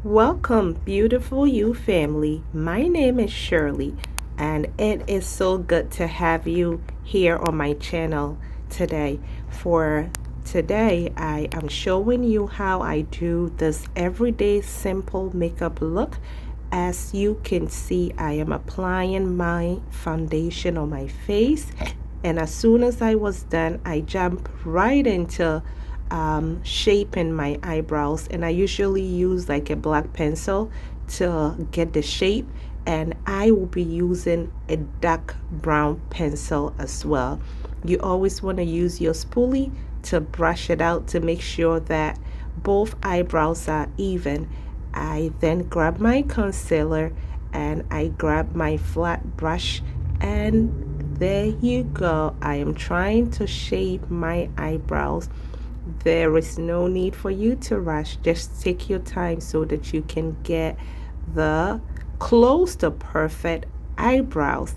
Welcome, beautiful you family. My name is Shirley, and it is so good to have you here on my channel today. For today, I am showing you how I do this everyday simple makeup look. As you can see, I am applying my foundation on my face, and as soon as I was done, I jump right into shaping my eyebrows, and I usually use like a black pencil to get the shape, and I will be using a dark brown pencil as well. You always want to use your spoolie to brush it out to make sure that both eyebrows are even. I then grab my concealer and I grab my flat brush, and there you go. I am trying to shape my eyebrows. There is no need for you to rush. Just take your time so that you can get the close to perfect eyebrows.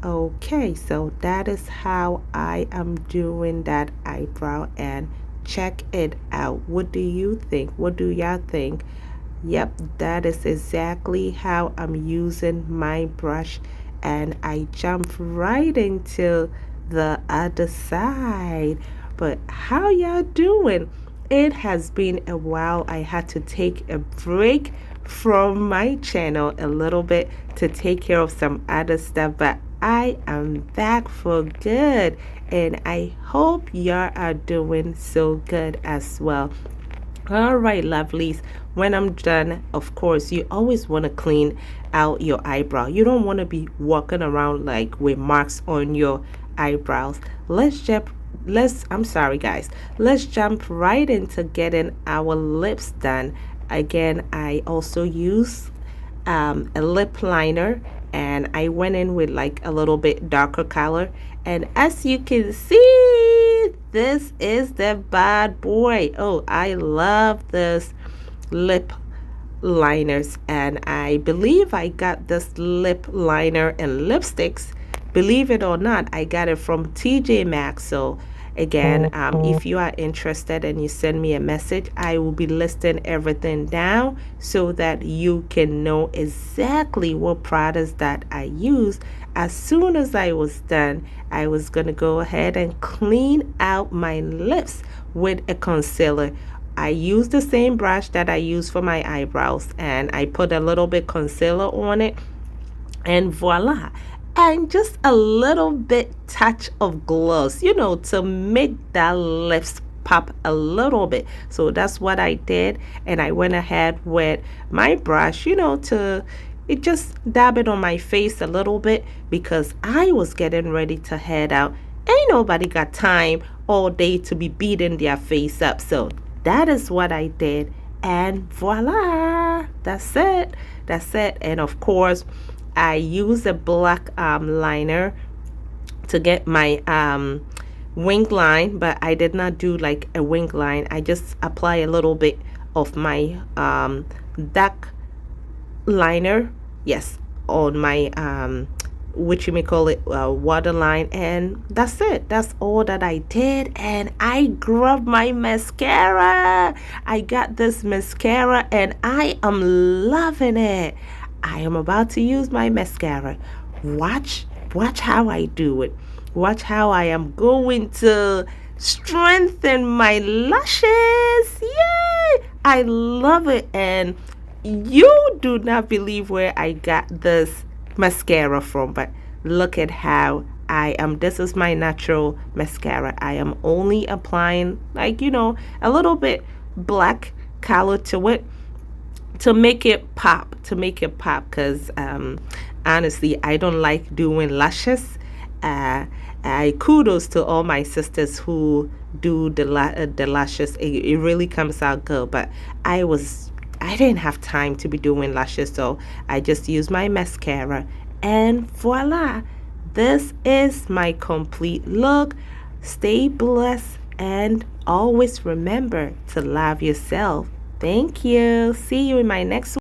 Okay, so that is how I am doing that eyebrow, and check it out. What do you think? What do y'all think? Yep, that is exactly how I'm using my brush, and I jump right into the other side. But how y'all doing? It has been a while. I had to take a break from my channel a little bit to take care of some other stuff, but I am back for good, and I hope y'all are doing so good as well. All right, lovelies. When I'm done, of course, you always want to clean out your eyebrow. You don't want to be walking around like with marks on your eyebrows. I'm sorry, guys. Let's jump right into getting our lips done. Again, I also use a lip liner, and I went in with like a little bit darker color, and as you can see, this is the bad boy. Oh, I love this lip liners, and I believe I got this lip liner and lipsticks, believe it or not, I got it from TJ Maxx. So again, if you are interested and you send me a message, I will be listing everything down so that you can know exactly what products that I use. As soon as I was done, I was gonna go ahead and clean out my lips with a concealer. I use the same brush that I use for my eyebrows, and I put a little bit concealer on it, and voila, and just a little bit touch of gloss, to make that lips pop a little bit. So that's what I did, and I went ahead with my brush, to it just dab it on my face a little bit because I was getting ready to head out. Ain't nobody got time all day to be beating their face up. So that is what I did, and voila, that's it. And of course, I use a black liner to get my wing line, but I did not do like a wing line. I just apply a little bit of my dark liner, yes, on my which you may call it waterline, and that's it. That's all that I did. And I grabbed my mascara. I got this mascara, and I am loving it. I am about to use my mascara. Watch how I do it. Watch how I am going to strengthen my lashes. Yay! I love it, and you do not believe where I got this mascara from, but look at how I am. This is my natural mascara. I am only applying like a little bit black color to it to make it pop, because honestly, I don't like doing lashes. I kudos to all my sisters who do the lashes. It really comes out good, but I didn't have time to be doing lashes, so I just use my mascara, and voila, this is my complete look. Stay blessed, and always remember to love yourself. Thank you. See you in my next